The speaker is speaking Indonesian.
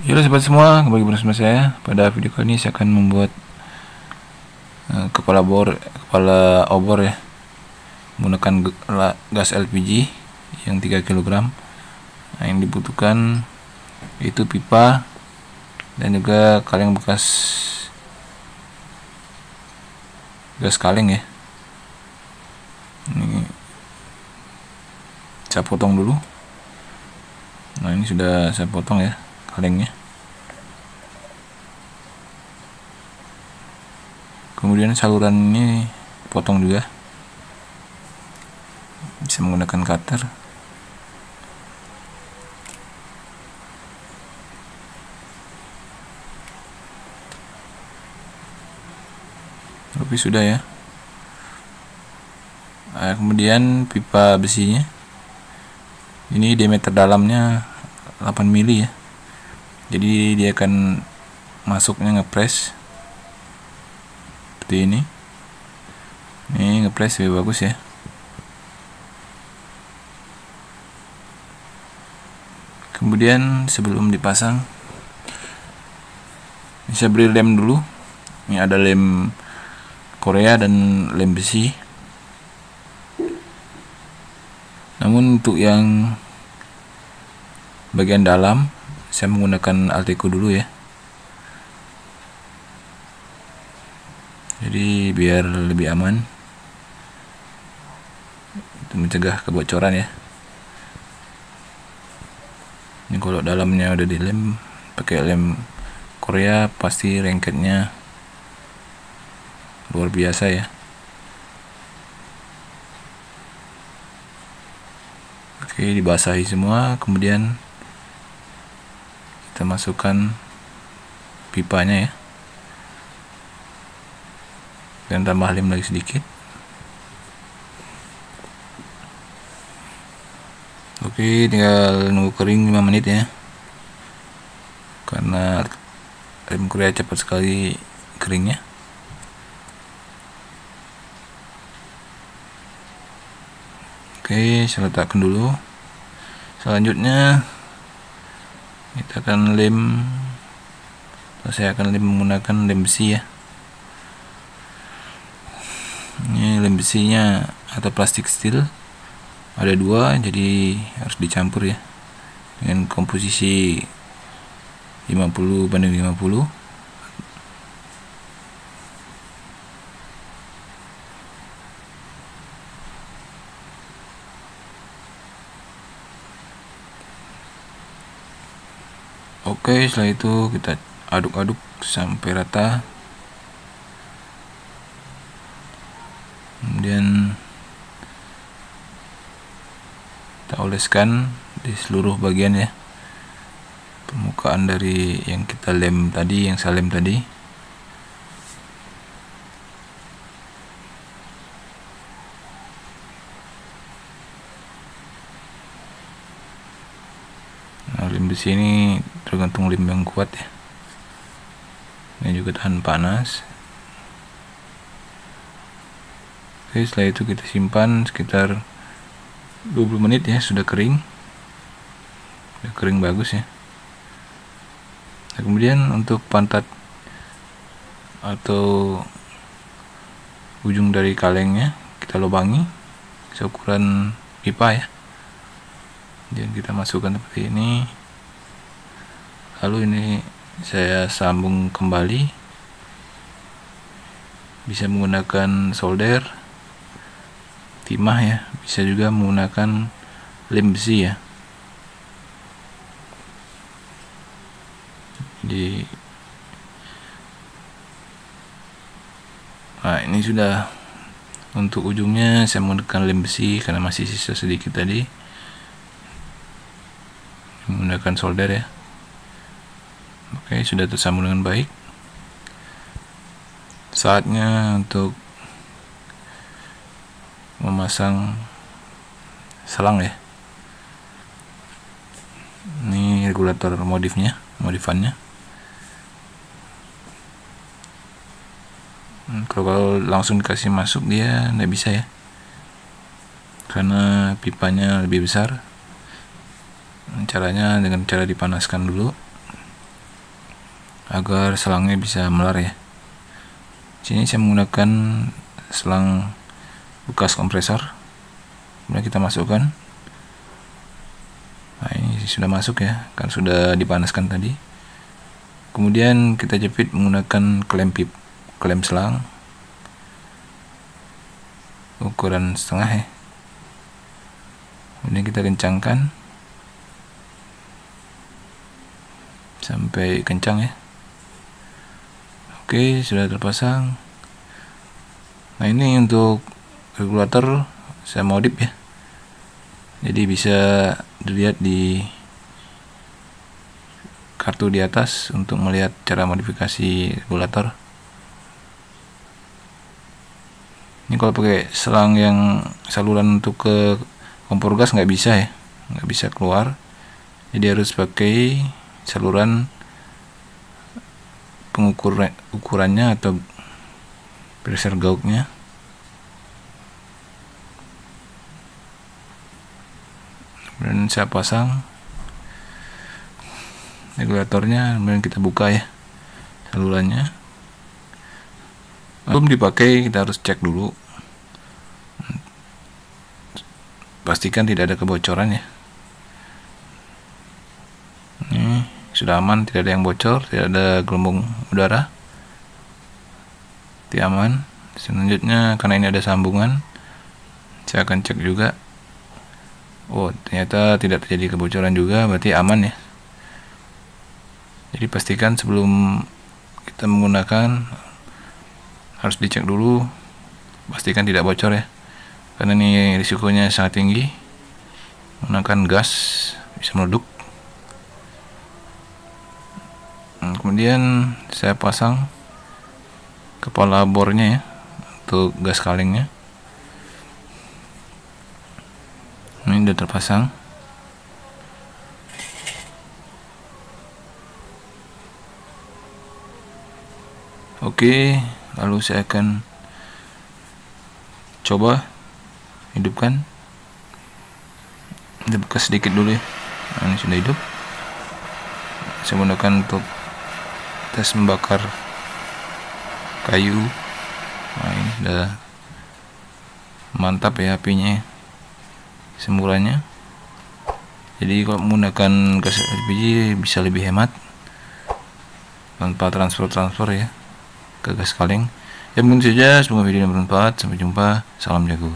Halo sobat semua, kembali bersama saya. Pada video kali ini saya akan membuat kepala obor ya, menggunakan gas LPG yang 3 kg. Nah, yang dibutuhkan itu pipa dan juga kaleng bekas gas kaleng ya. Ini saya potong dulu. Nah, ini sudah saya potong ya kalengnya. Kemudian saluran ini potong juga, bisa menggunakan cutter. Tapi sudah ya. Nah, kemudian pipa besinya ini diameter dalamnya 8 mili ya, jadi dia akan masuknya ngepres seperti ini. Ini ngepres lebih bagus ya. Kemudian sebelum dipasang bisa beri lem dulu. Ini ada lem Korea dan lem besi. Namun untuk yang bagian dalam saya menggunakan Alteco dulu ya, jadi biar lebih aman, itu mencegah kebocoran ya. Ini kalau dalamnya udah dilem pakai lem Korea pasti lengketnya luar biasa ya. Oke, dibasahi semua, kemudian kita masukkan pipanya ya, dan tambah lem lagi sedikit. Oke, tinggal nunggu kering 5 menit ya, karena lem Korea cepat sekali keringnya. Oke, saya letakkan dulu. Selanjutnya kita akan lem, saya akan lem menggunakan lem besi ya. Ini lem besinya atau plastik steel ada 2, jadi harus dicampur ya, dengan komposisi 50/50. Oke, setelah itu kita aduk-aduk sampai rata. Kemudian kita oleskan di seluruh bagian ya, permukaan dari yang kita lem tadi, yang saya lem tadi. Nah, lem besi ini tergantung lem yang kuat ya, ini juga tahan panas. Oke, setelah itu kita simpan sekitar 20 menit ya, sudah kering bagus ya. Nah, kemudian untuk pantat atau ujung dari kalengnya kita lubangi seukuran pipa ya, dan kita masukkan seperti ini. Lalu ini saya sambung kembali, bisa menggunakan solder, timah ya, bisa juga menggunakan lem besi ya. Jadi nah, ini sudah. Untuk ujungnya saya menggunakan lem besi karena masih sisa sedikit tadi, menggunakan solder ya. Oke, sudah tersambung dengan baik. Saatnya untuk memasang selang ya. Ini regulator modifannya. Kalau langsung dikasih masuk dia nggak bisa ya, karena pipanya lebih besar. Caranya dengan cara dipanaskan dulu agar selangnya bisa melar ya. Sini saya menggunakan selang bekas kompresor, kemudian kita masukkan. Nah, ini sudah masuk ya, kan sudah dipanaskan tadi. Kemudian kita jepit menggunakan klem selang ukuran setengah ya. Kemudian kita kencangkan sampai kencang ya. Oke, sudah terpasang. Nah, ini untuk regulator saya modif ya, jadi bisa dilihat di kartu di atas untuk melihat cara modifikasi regulator. Ini kalau pakai selang yang saluran untuk ke kompor gas nggak bisa ya, nggak bisa keluar, jadi harus pakai saluran ukurannya atau pressure gaugnya. Dan saya pasang regulatornya, kemudian kita buka ya salurannya. Belum dipakai, kita harus cek dulu, pastikan tidak ada kebocoran ya. Ini sudah aman, tidak ada yang bocor, tidak ada gelombang udara, itu aman. Selanjutnya, karena ini ada sambungan, saya akan cek juga. Oh, ternyata tidak terjadi kebocoran juga, berarti aman ya. Jadi pastikan sebelum kita menggunakan harus dicek dulu, pastikan tidak bocor ya, karena ini risikonya sangat tinggi. Menggunakan gas bisa meleduk. Kemudian saya pasang kepala bornya ya untuk gas kalengnya. Ini sudah terpasang. Oke, lalu saya akan coba hidupkan. Kita buka sedikit dulu ya. Nah, ini sudah hidup. Saya gunakan untuk tes membakar kayu. Nah, ini sudah mantap ya apinya, semburannya. Jadi kalau menggunakan gas LPG bisa lebih hemat tanpa transfer ya ke gas kaleng. Ya, mungkin saja, semoga video ini bermanfaat. Sampai jumpa, salam jago.